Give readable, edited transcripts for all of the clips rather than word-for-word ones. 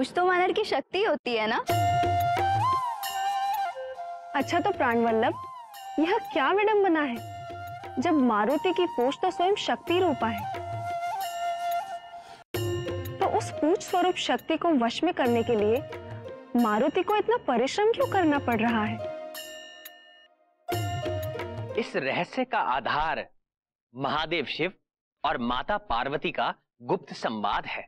पूछ तो वानर की शक्ति होती है ना। अच्छा तो प्राणवल्लभ, यह क्या विडंबना है जब मारुति की पूछ तो स्वयं शक्ति रूपा है, तो उस पूछ स्वरूप शक्ति को वश में करने के लिए मारुति को इतना परिश्रम क्यों करना पड़ रहा है? इस रहस्य का आधार महादेव शिव और माता पार्वती का गुप्त संवाद है।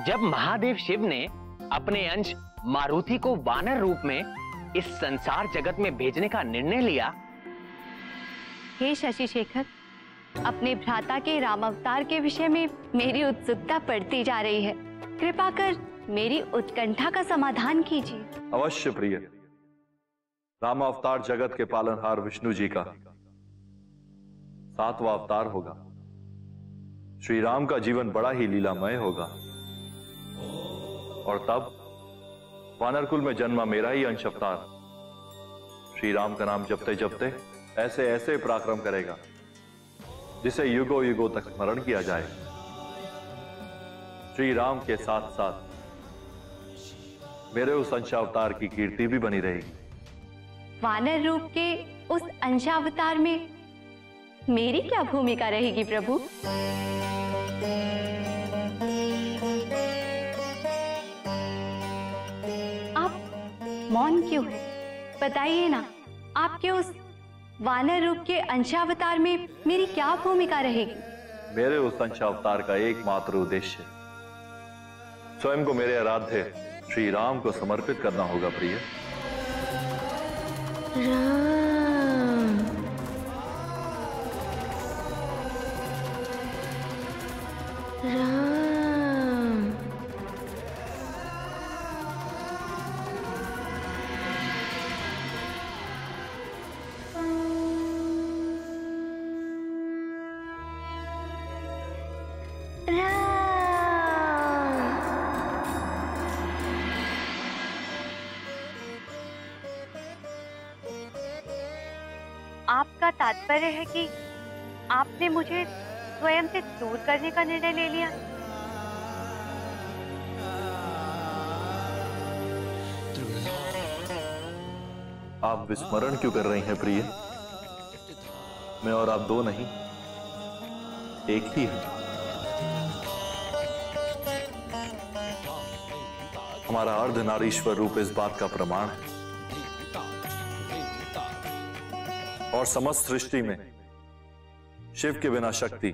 जब महादेव शिव ने अपने अंश मारुति को वानर रूप में इस संसार जगत में भेजने का निर्णय लिया। हे शशि शेखर, अपने भ्राता के राम अवतार के विषय में मेरी उत्सुकता बढ़ती जा रही है। कृपा कर मेरी उत्कंठा का समाधान कीजिए। अवश्य प्रिय। राम अवतार जगत के पालनहार विष्णु जी का 7वां अवतार होगा। श्री राम का जीवन बड़ा ही लीलामय होगा और तब वानर कुल में जन्मा मेरा ही अंश अवतार श्री राम का नाम जपते जपते ऐसे ऐसे पराक्रम करेगा जिसे युगों युगों तक स्मरण किया जाए। श्री राम के साथ साथ मेरे उस अंशावतार की कीर्ति भी बनी रहेगी। वानर रूप के उस अंशावतार में मेरी क्या भूमिका रहेगी प्रभु? आप मौन क्यों है? बताइए ना, आपके उस वानर रूप के अंशावतार में मेरी क्या भूमिका रहेगी? मेरे उस अंशावतार का एकमात्र उद्देश्य स्वयं को मेरे आराध्य श्री राम को समर्पित करना होगा प्रिय। राम। राम। आपका तात्पर्य है कि आपने मुझे स्वयं से दूर करने का निर्णय ले लिया? आप विस्मरण क्यों कर रही हैं प्रिय? मैं और आप दो नहीं, एक ही है। हमारा अर्धनारीश्वर रूप इस बात का प्रमाण है और समस्त सृष्टि में शिव के बिना शक्ति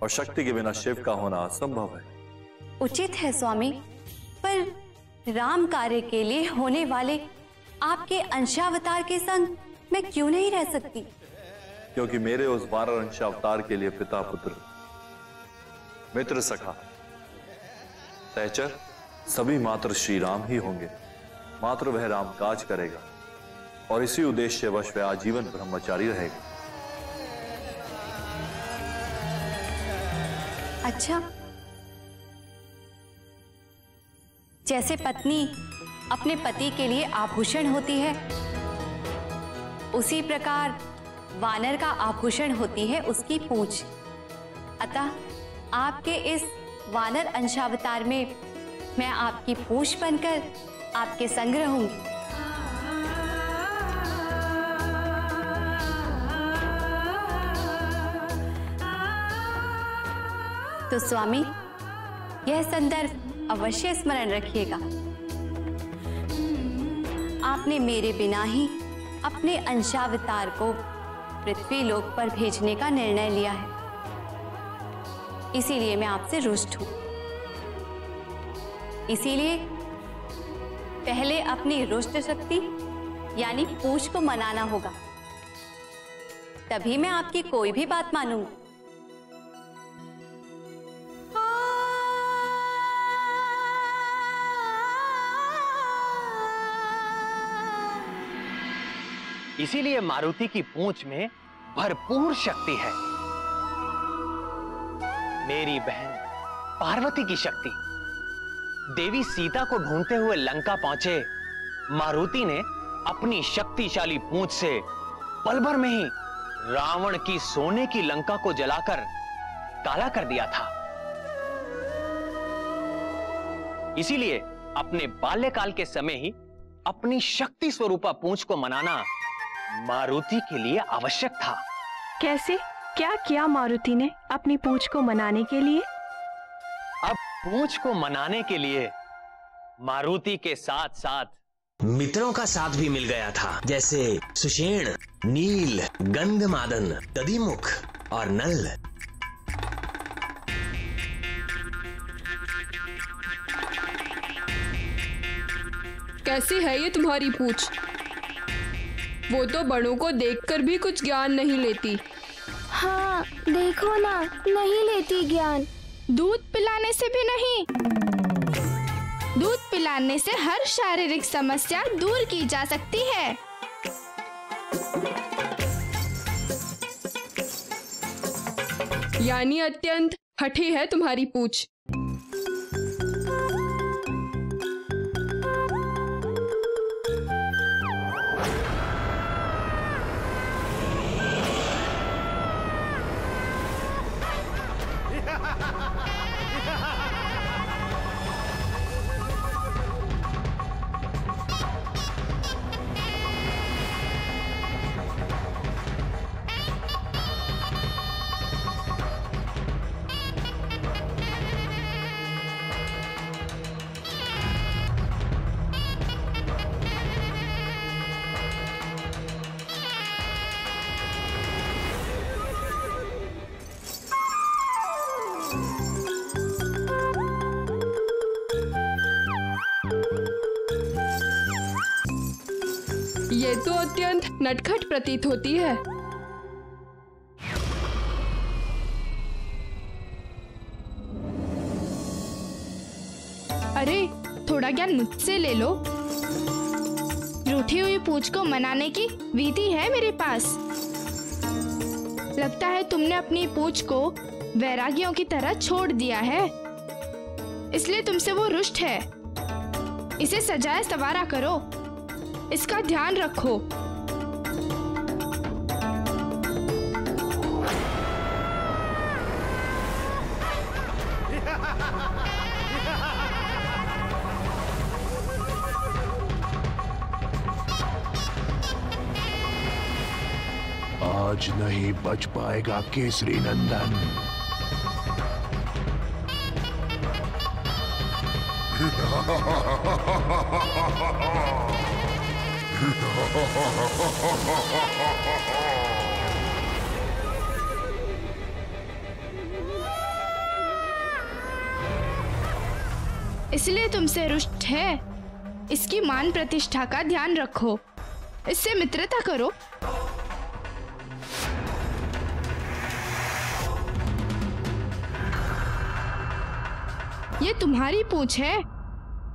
और शक्ति के बिना शिव का होना असंभव है। उचित है स्वामी, पर राम कार्य के लिए होने वाले आपके अंशावतार के संग मैं क्यों नहीं रह सकती? क्योंकि मेरे उस वानर अंशावतार के लिए पिता पुत्र मित्र सखा सहचर सभी मात्र श्री राम ही होंगे। मात्र वह राम काज करेगा और इसी उद्देश्य वश वह आजीवन ब्रह्मचारी रहेगा। अच्छा, जैसे पत्नी अपने पति के लिए आभूषण होती है, उसी प्रकार वानर का आभूषण होती है उसकी पूंछ। अतः आपके इस वानर अंशावतार में मैं आपकी पूंछ बनकर आपके संग रहूंगी। तो स्वामी, यह संदर्भ अवश्य स्मरण रखिएगा। आपने मेरे बिना ही अपने अंशावतार को पृथ्वी लोक पर भेजने का निर्णय लिया है, इसीलिए मैं आपसे रुष्ट हूं। इसीलिए पहले अपनी रुष्ट शक्ति यानी पूंछ को मनाना होगा, तभी मैं आपकी कोई भी बात मानूंगा। इसीलिए मारुति की पूंछ में भरपूर शक्ति है। मेरी बहन पार्वती की शक्ति। देवी सीता को ढूंढते हुए लंका पहुंचे मारुति ने अपनी शक्तिशाली पूंछ से पल भर में ही रावण की सोने की लंका को जलाकर काला कर दिया था। इसीलिए अपने बाल्यकाल के समय ही अपनी शक्ति स्वरूपा पूंछ को मनाना मारुति के लिए आवश्यक था। कैसे? क्या किया मारुति ने अपनी पूंछ को मनाने के लिए? अब पूंछ को मनाने के लिए मारुति के साथ साथ मित्रों का साथ भी मिल गया था, जैसे सुषेण, नील, गंधमादन, दधिमुख और नल। कैसी है ये तुम्हारी पूंछ? वो तो बड़ों को देखकर भी कुछ ज्ञान नहीं लेती। हाँ, देखो ना, नहीं लेती ज्ञान। दूध पिलाने से भी नहीं। दूध पिलाने से हर शारीरिक समस्या दूर की जा सकती है। यानी अत्यंत हठी है तुम्हारी पूंछ। ये तो अत्यंत नटखट प्रतीत होती है। अरे, थोड़ा ज्ञान मुझसे ले लो। रूठी हुई पूंछ को मनाने की विधि है मेरे पास। लगता है तुमने अपनी पूंछ को वैरागियों की तरह छोड़ दिया है, इसलिए तुमसे वो रुष्ट है। इसे सजाए संवारा करो, इसका ध्यान रखो। आज नहीं बच पाएगा केसरी नंदन। इसलिए तुमसे रुष्ट है। इसकी मान प्रतिष्ठा का ध्यान रखो, इससे मित्रता करो। ये तुम्हारी पूंछ है,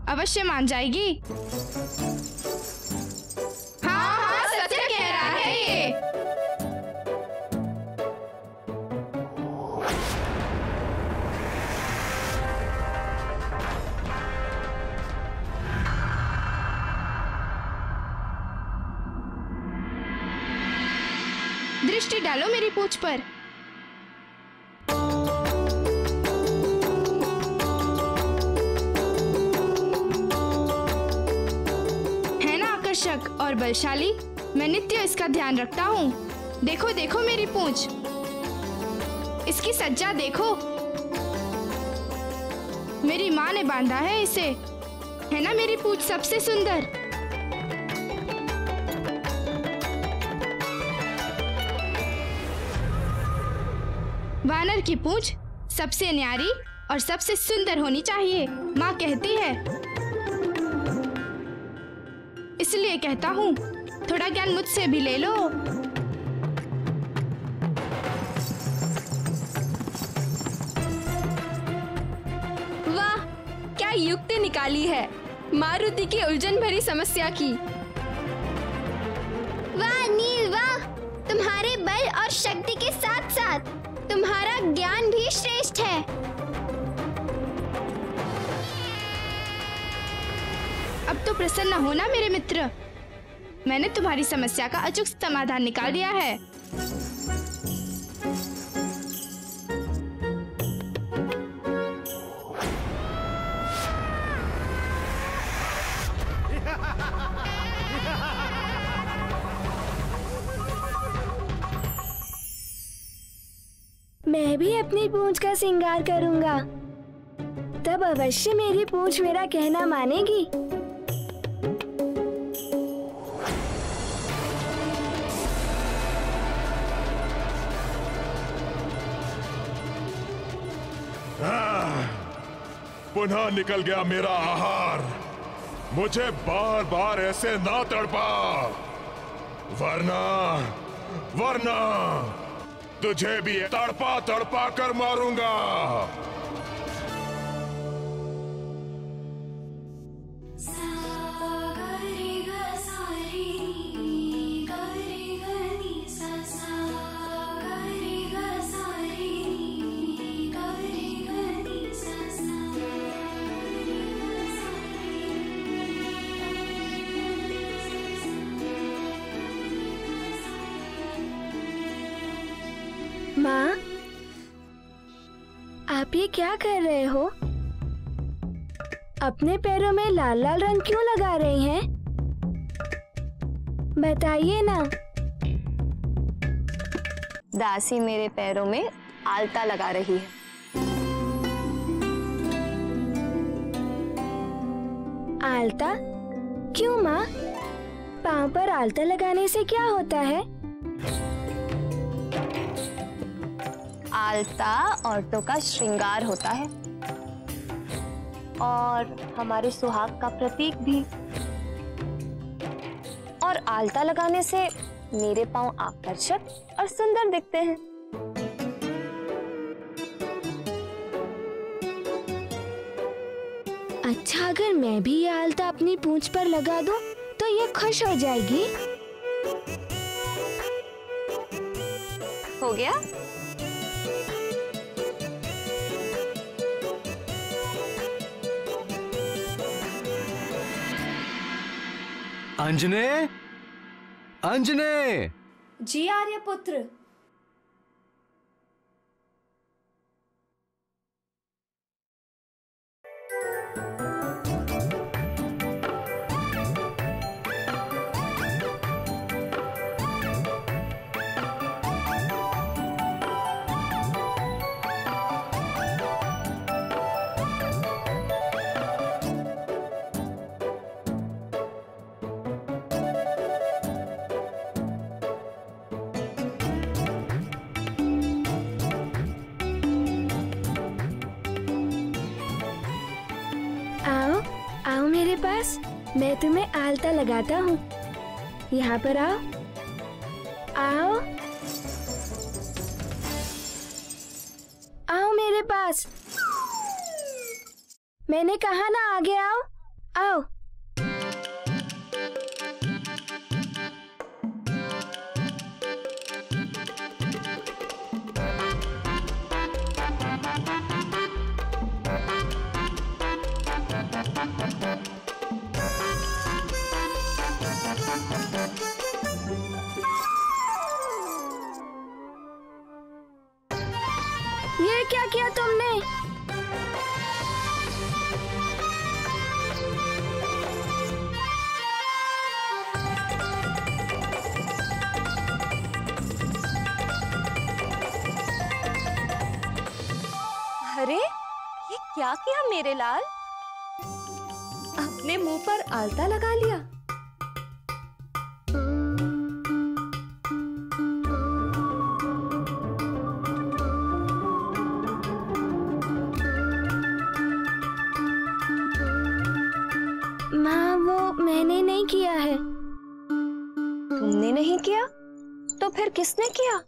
अवश्य मान जाएगी। हाँ हाँ, सत्य कह रहा है ये। दृष्टि डालो मेरी पूंछ पर। और बलशाली, मैं नित्य इसका ध्यान रखता हूँ। देखो देखो मेरी पूंछ, इसकी सज्जा देखो। मेरी माँ ने बांधा है इसे, है ना मेरी पूंछ सबसे सुंदर। वानर की पूंछ सबसे न्यारी और सबसे सुंदर होनी चाहिए, माँ कहती है। इसलिए कहता हूँ, थोड़ा ज्ञान मुझसे भी ले लो। वाह, क्या युक्ति निकाली है मारुति की उलझन भरी समस्या की। वाह नील वाह, तुम्हारे बल और शक्ति के साथ साथ तुम्हारा ज्ञान भी श्रेष्ठ है। अब तो प्रसन्न हो ना मेरे मित्र, मैंने तुम्हारी समस्या का अचूक समाधान निकाल दिया है। मैं भी अपनी पूंछ का श्रृंगार करूंगा, तब अवश्य मेरी पूंछ मेरा कहना मानेगी। पुनः निकल गया मेरा आहार। मुझे बार बार ऐसे ना तड़पा, वरना तुझे भी तड़पा तड़पा कर मारूंगा। माँ, आप ये क्या कर रहे हो? अपने पैरों में लाल लाल रंग क्यों लगा रही हैं? बताइए ना। दासी मेरे पैरों में आलता लगा रही है। आलता? क्यों माँ? पाँव पर आलता लगाने से क्या होता है? आलता औरतों का श्रृंगार होता है और हमारे सुहाग का प्रतीक भी। और आलता लगाने से मेरे पांव आकर्षक और सुंदर दिखते हैं। अच्छा, अगर मैं भी ये आलता अपनी पूंछ पर लगा दूं, तो ये खुश हो जाएगी। हो गया? अंजने, अंजने। जी आर्यपुत्र। आओ मेरे पास, मैं तुम्हें आलता लगाता हूँ। यहाँ पर आओ, आओ, आओ मेरे पास। मैंने कहा ना, आगे आओ, आओ। ये क्या किया तुमने? अरे, ये क्या किया मेरे लाल? अपने मुंह पर आलता लगा लिया। माँ, वो मैंने नहीं किया है। तुमने नहीं किया? तो फिर किसने किया?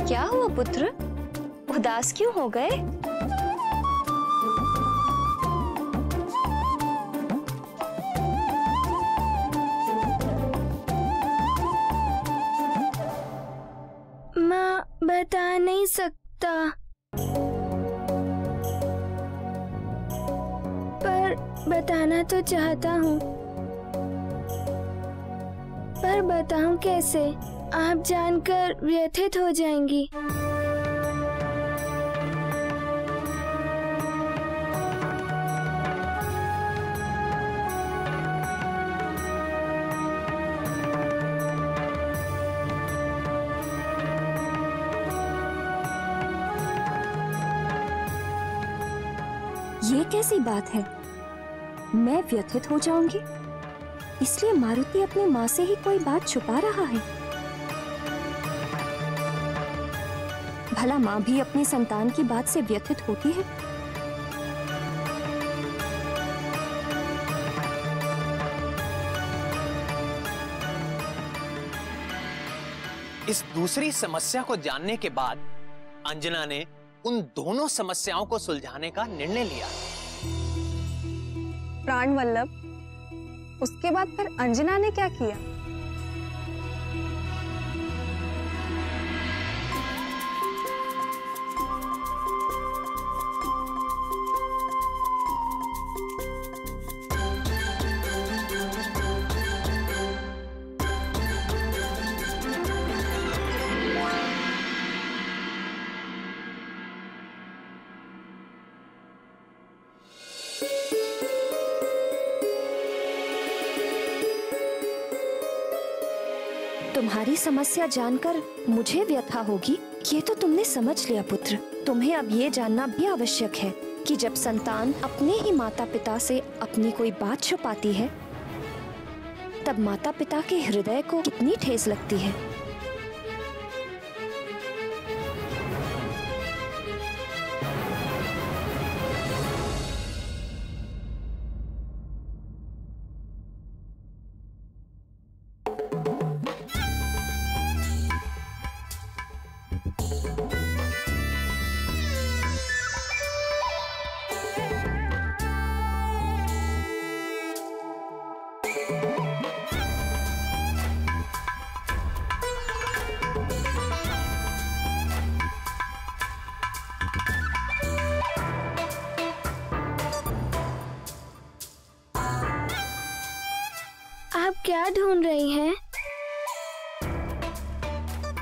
क्या हुआ पुत्र? उदास क्यों हो गए? माँ, बता नहीं सकता, पर बताना तो चाहता हूँ। पर बताऊं कैसे? आप जानकर व्यथित हो जाएंगी। कैसी बात है? मैं व्यथित हो जाऊंगी इसलिए मारुति अपनी माँ से ही कोई बात छुपा रहा है? भला माँ भी अपनी संतान की बात से व्यथित होती है? इस दूसरी समस्या को जानने के बाद अंजना ने उन दोनों समस्याओं को सुलझाने का निर्णय लिया। प्राणवल्लभ, उसके बाद फिर अंजना ने क्या किया? तुम्हारी समस्या जानकर मुझे व्यथा होगी, ये तो तुमने समझ लिया पुत्र। तुम्हें अब ये जानना भी आवश्यक है कि जब संतान अपने ही माता पिता से अपनी कोई बात छुपाती है, तब माता पिता के हृदय को कितनी ठेस लगती है। आप क्या ढूंढ रही हैं?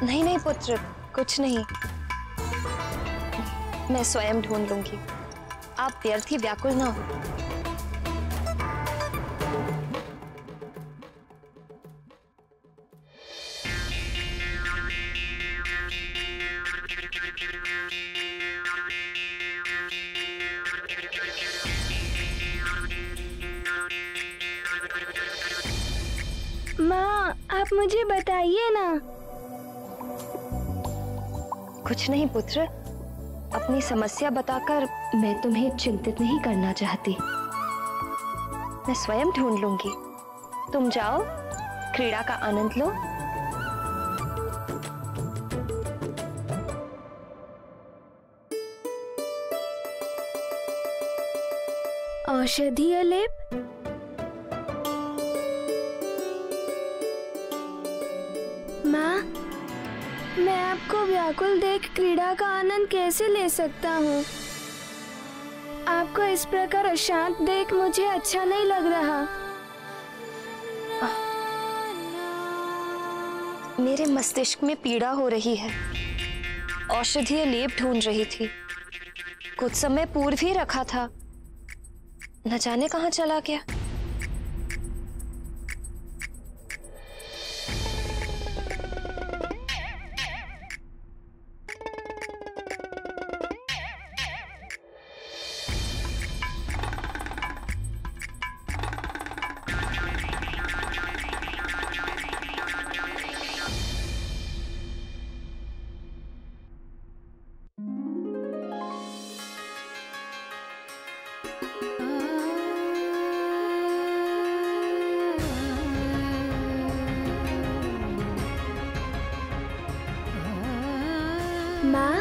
नहीं नहीं पुत्र, कुछ नहीं। मैं स्वयं ढूंढ लूंगी। आप व्यर्थ ही व्याकुल ना हो। माँ, आप मुझे बताइए ना। कुछ नहीं पुत्र, अपनी समस्या बताकर मैं तुम्हें चिंतित नहीं करना चाहती। मैं स्वयं ढूंढ लूंगी। तुम जाओ, क्रीड़ा का आनंद लो। औषधीय लेप? माँ, मैं आपको व्याकुल देख क्रीड़ा का आनंद कैसे ले सकता हूँ? आपको इस प्रकार अशांत देख मुझे अच्छा नहीं लग रहा। मेरे मस्तिष्क में पीड़ा हो रही है। औषधीय लेप ढूंढ रही थी। कुछ समय पूर्व ही रखा था, न जाने कहाँ चला गया। माँ,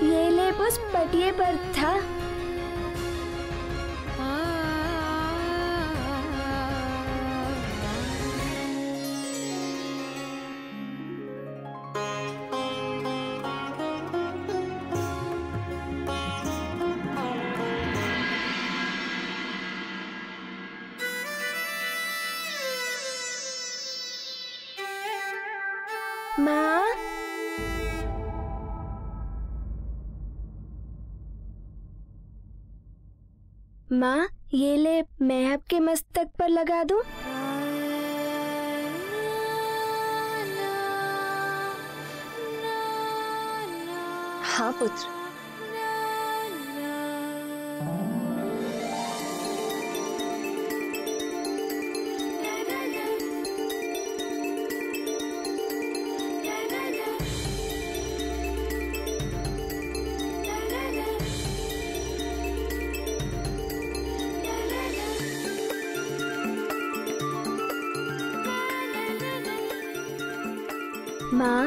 ये लेप उस पटिये पर था। माँ, माँ, ये लेप मैं आपके मस्तक पर लगा दूं? हाँ पुत्र, माँ,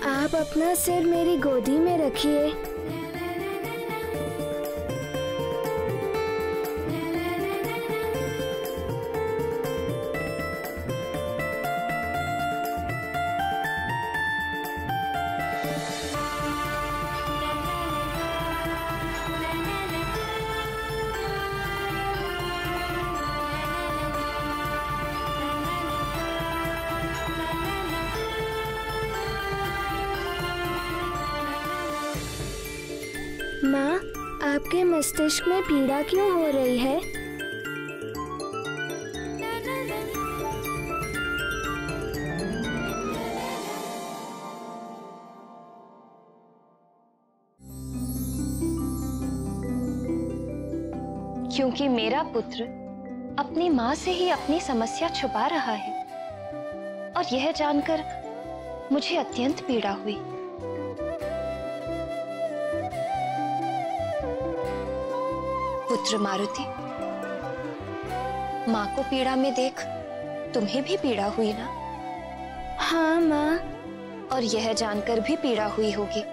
आप अपना सिर मेरी गोदी में रखिए। माँ, आपके मस्तिष्क में पीड़ा क्यों हो रही है? क्योंकि मेरा पुत्र अपनी माँ से ही अपनी समस्या छुपा रहा है और यह जानकर मुझे अत्यंत पीड़ा हुई। पुत्र मारुति, माँ को पीड़ा में देख तुम्हें भी पीड़ा हुई ना? हाँ माँ। और यह जानकर भी पीड़ा हुई होगी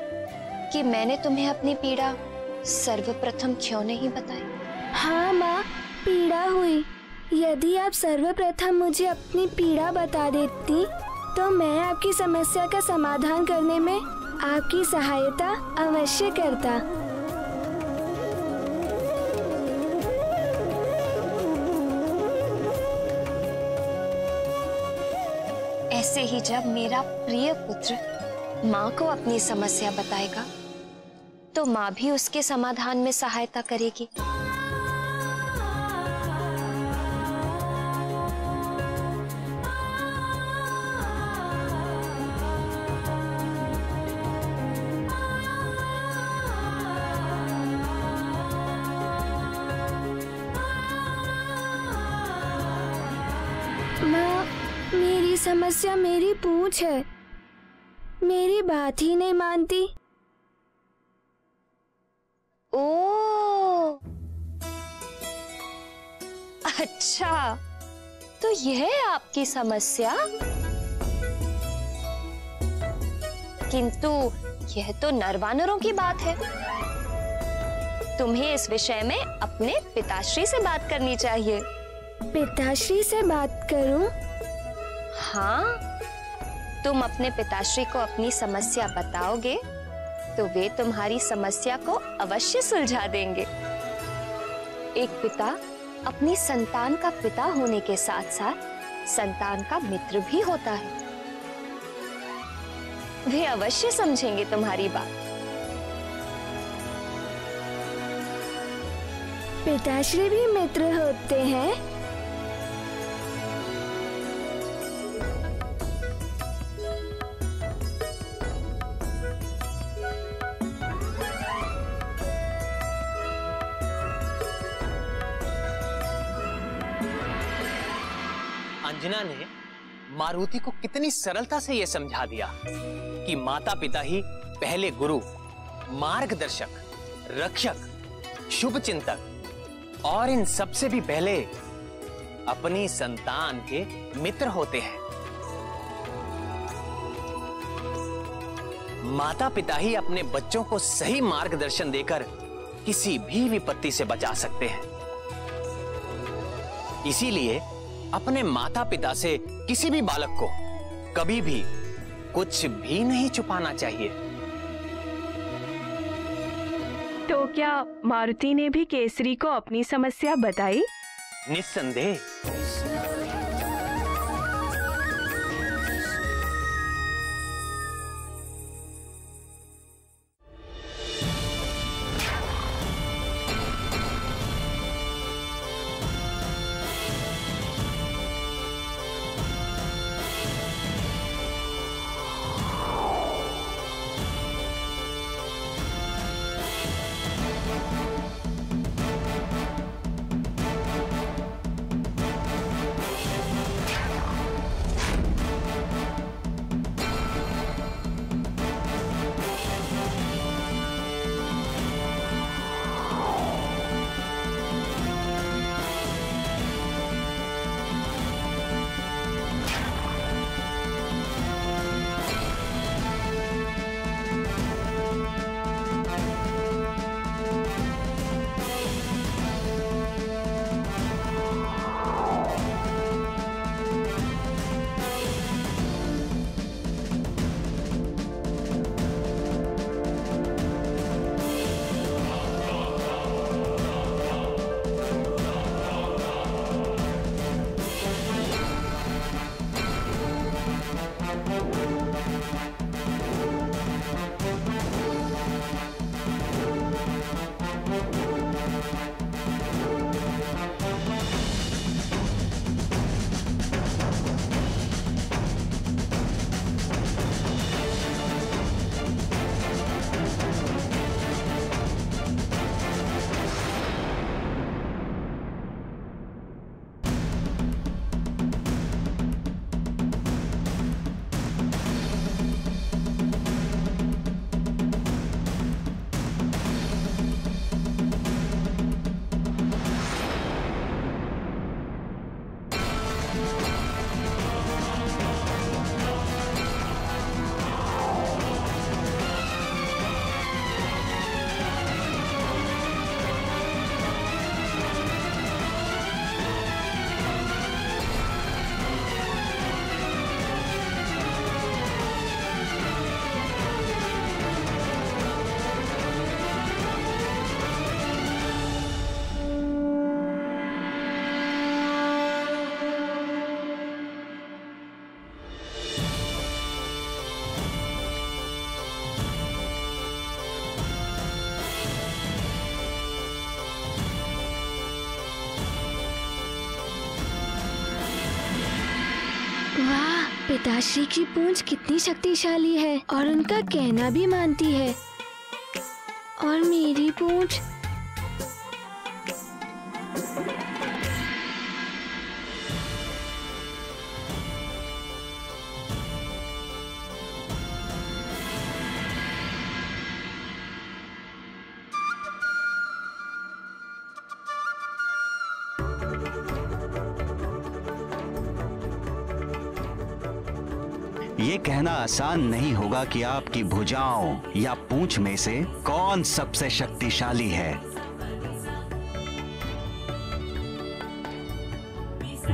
कि मैंने तुम्हें अपनी पीड़ा सर्वप्रथम क्यों नहीं बताई? हाँ माँ, पीड़ा हुई। यदि आप सर्वप्रथम मुझे अपनी पीड़ा बता देती तो मैं आपकी समस्या का समाधान करने में आपकी सहायता अवश्य करता। ऐसे ही जब मेरा प्रिय पुत्र माँ को अपनी समस्या बताएगा तो माँ भी उसके समाधान में सहायता करेगी। माँ, मेरी समस्या मेरी पूंछ है, मेरी बात ही नहीं मानती। ओह, अच्छा, तो यह है आपकी समस्या? किंतु यह तो नरवानरों की बात है। तुम्हें इस विषय में अपने पिताश्री से बात करनी चाहिए। पिताश्री से बात करूं? हाँ, तुम अपने पिताश्री को अपनी समस्या बताओगे तो वे तुम्हारी समस्या को अवश्य सुलझा देंगे। एक पिता अपनी संतान का पिता होने के साथ साथ संतान का मित्र भी होता है। वे अवश्य समझेंगे तुम्हारी बात। पिताश्री भी मित्र होते हैं? अंजना ने मारुति को कितनी सरलता से यह समझा दिया कि माता पिता ही पहले गुरु, मार्गदर्शक, रक्षक, शुभ चिंतक और इन सबसे भी पहले अपनी संतान के मित्र होते हैं। माता पिता ही अपने बच्चों को सही मार्गदर्शन देकर किसी भी विपत्ति से बचा सकते हैं। इसीलिए अपने माता पिता से किसी भी बालक को कभी भी कुछ भी नहीं छुपाना चाहिए। तो क्या मारुति ने भी केसरी को अपनी समस्या बताई? निस्संदेह। पिताश्री की पूंछ कितनी शक्तिशाली है और उनका कहना भी मानती है। और मेरी पूंछ ये कहना आसान नहीं होगा कि आपकी भुजाओं या पूंछ में से कौन सबसे शक्तिशाली है।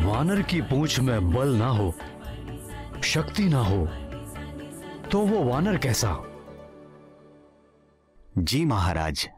वानर की पूंछ में बल ना हो, शक्ति ना हो, तो वो वानर कैसा? जी महाराज।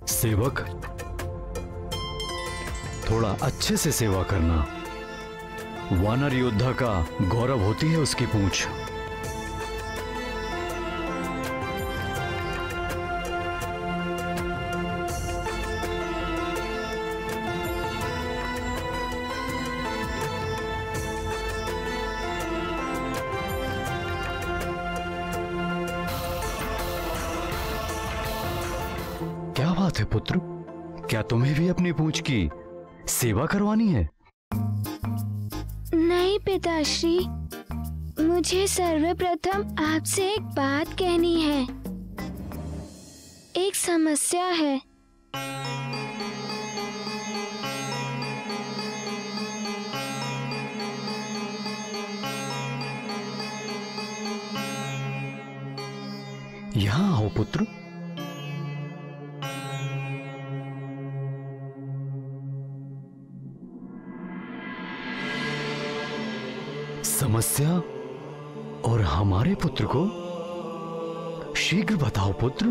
सेवक, थोड़ा अच्छे से सेवा करना। वानर योद्धा का गौरव होती है उसकी पूंछ। क्या बात है पुत्र, क्या तुम्हें भी अपनी पूंछ की सेवा करवानी है? नहीं पिताश्री, मुझे सर्वप्रथम आपसे एक बात कहनी है। एक समस्या है। यहां आओ पुत्र। समस्या और हमारे पुत्र को शीघ्र बताओ पुत्र।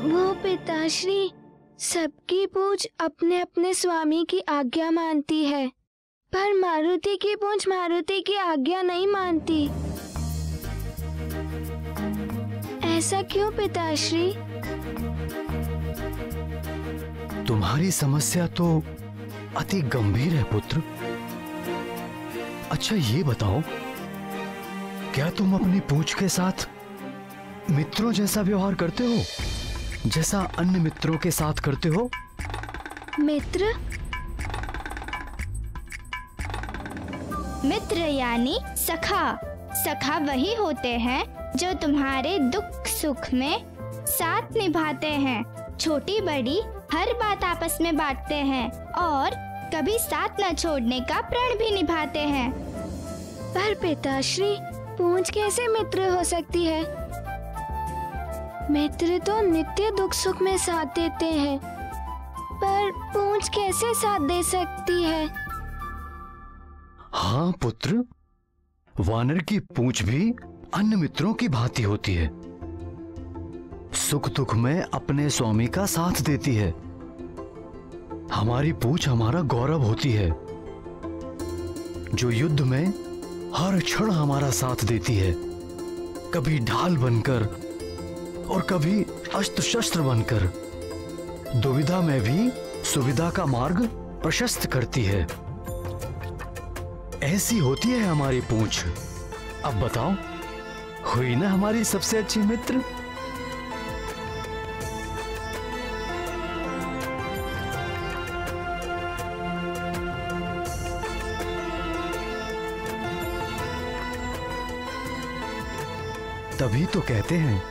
वो पिताश्री, सबकी पूंछ अपने अपने स्वामी की आज्ञा मानती है, पर मारुति की पूंछ मारुति की आज्ञा नहीं मानती। ऐसा क्यों पिताश्री? तुम्हारी समस्या तो अति गंभीर है पुत्र। अच्छा ये बताओ, क्या तुम अपनी पूंछ के साथ मित्रों जैसा व्यवहार करते हो, जैसा अन्य मित्रों के साथ करते हो? मित्र? मित्र यानी सखा। सखा वही होते हैं जो तुम्हारे दुख सुख में साथ निभाते हैं, छोटी बड़ी हर बात आपस में बांटते हैं और कभी साथ न छोड़ने का प्रण भी निभाते हैं। पर पिताश्री, पूंछ कैसे मित्र हो सकती है? मित्र तो नित्य दुख सुख में साथ देते हैं, पर पूंछ कैसे साथ दे सकती है? हाँ पुत्र, वानर की पूंछ भी अन्य मित्रों की भांति होती है। सुख दुख में अपने स्वामी का साथ देती है। हमारी पूंछ हमारा गौरव होती है, जो युद्ध में हर क्षण हमारा साथ देती है, कभी ढाल बनकर और कभी अस्त्र शस्त्र बनकर। दुविधा में भी सुविधा का मार्ग प्रशस्त करती है। ऐसी होती है हमारी पूंछ। अब बताओ, हुई ना हमारी सबसे अच्छी मित्र? तभी तो कहते हैं,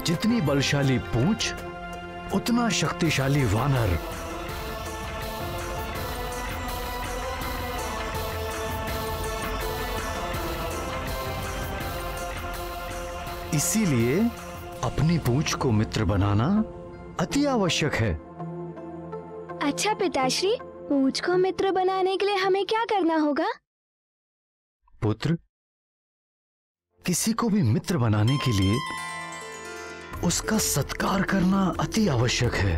जितनी बलशाली पूंछ उतना शक्तिशाली वानर। इसीलिए अपनी पूंछ को मित्र बनाना अति आवश्यक है। अच्छा पिताश्री, पूंछ को मित्र बनाने के लिए हमें क्या करना होगा? पुत्र, किसी को भी मित्र बनाने के लिए उसका सत्कार करना अति आवश्यक है।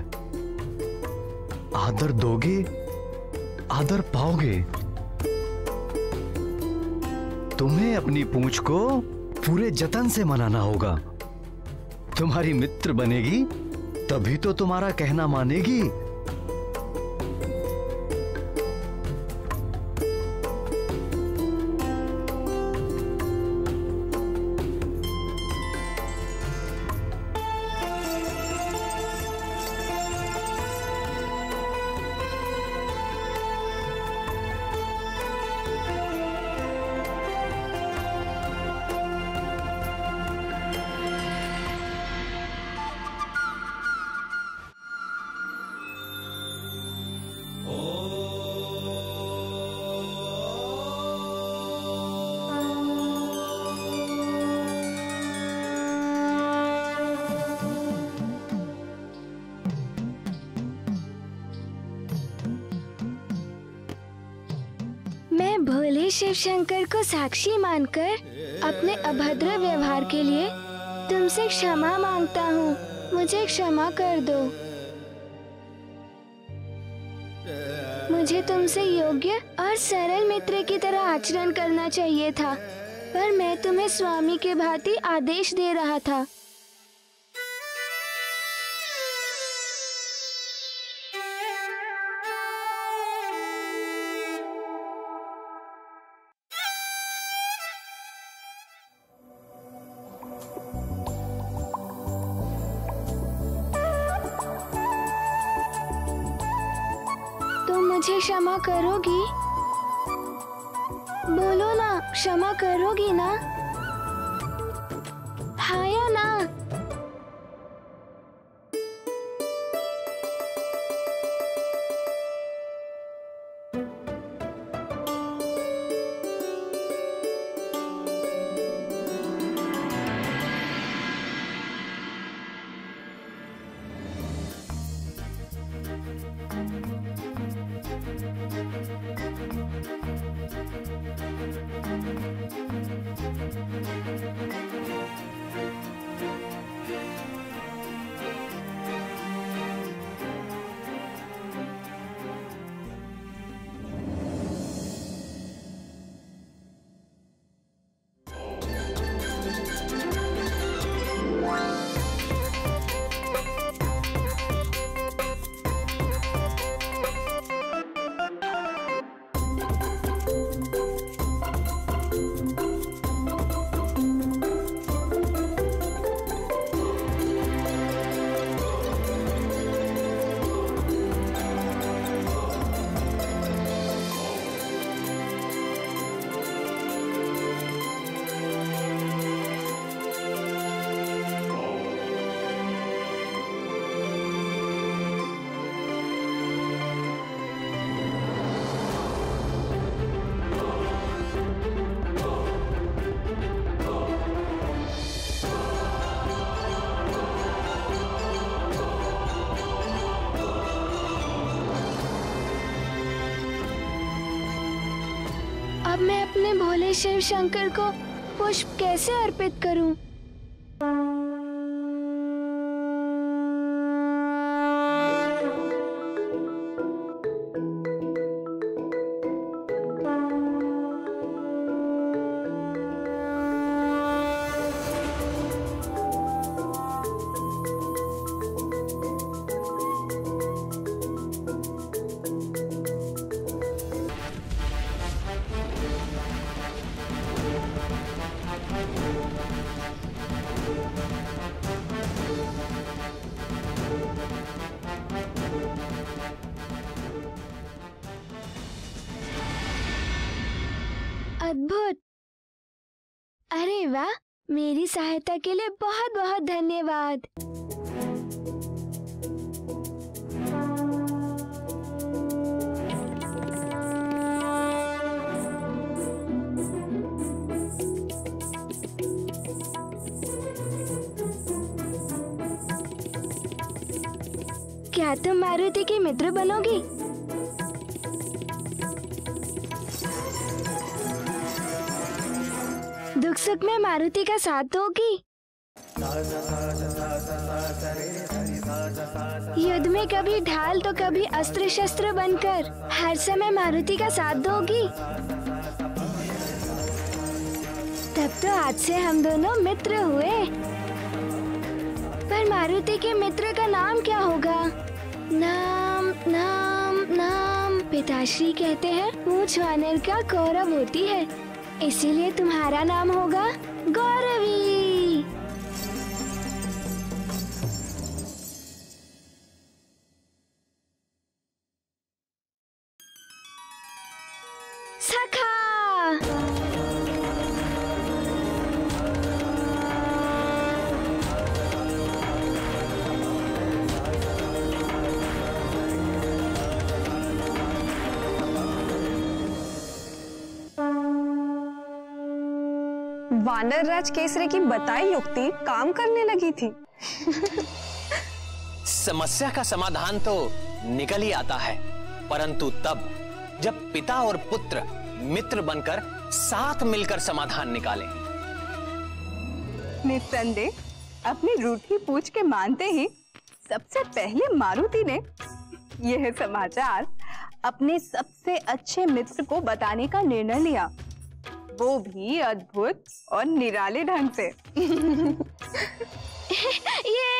आदर दोगे, आदर पाओगे। तुम्हें अपनी पूंछ को पूरे जतन से मनाना होगा। तुम्हारी मित्र बनेगी तभी तो तुम्हारा कहना मानेगी। मैं भोले शिव शंकर को साक्षी मानकर अपने अभद्र व्यवहार के लिए तुमसे क्षमा मांगता हूँ। मुझे क्षमा कर दो। मुझे तुमसे योग्य और सरल मित्र की तरह आचरण करना चाहिए था, पर मैं तुम्हें स्वामी के भांति आदेश दे रहा था। मुझे क्षमा करोगी? बोलो ना, क्षमा करोगी ना? हाँ या ना? अब मैं अपने भोले शिव शंकर को पुष्प कैसे अर्पित करूं? अद्भुत! अरे वाह, मेरी सहायता के लिए बहुत बहुत धन्यवाद। क्या तुम मारुति की मित्र बनोगी? दुख सुख में मारुति का साथ दोगी? युद्ध में कभी ढाल तो कभी अस्त्र शस्त्र बनकर हर समय मारुति का साथ दोगी? तब तो आज से हम दोनों मित्र हुए। पर मारुति के मित्र का नाम क्या होगा? नाम नाम नाम पिताश्री कहते हैं पूंछ वानर का गौरव होती है, इसीलिए तुम्हारा नाम होगा गौरवी। सखा। वानर राज केसरी की बताई युक्ति काम करने लगी थी। समस्या का समाधान तो निकल ही आता है, परंतु तब जब पिता और पुत्र मित्र बनकर साथ मिलकर समाधान निकालें। निस्संदेह अपनी रूठी पूछ के मानते ही सबसे पहले मारुति ने यह समाचार अपने सबसे अच्छे मित्र को बताने का निर्णय लिया, वो भी अद्भुत और निराले ढंग से। ये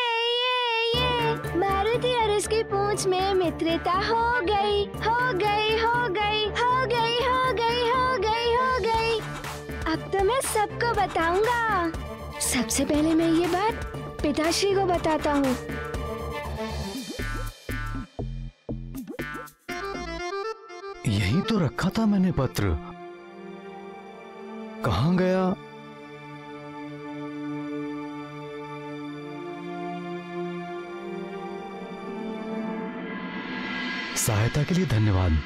मारुति और उसकी पूंछ में मित्रता हो गई, हो गई, हो गई, हो गई, हो गई, हो गई, हो गई। अब तो मैं सबको बताऊंगा। सबसे पहले मैं ये बात पिताश्री को बताता हूँ। यही तो रखा था मैंने पत्र, कहाँ गया? सहायता के लिए धन्यवाद।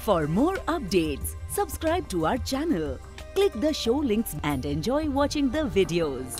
For more updates, subscribe to our channel, click the show links and enjoy watching the videos.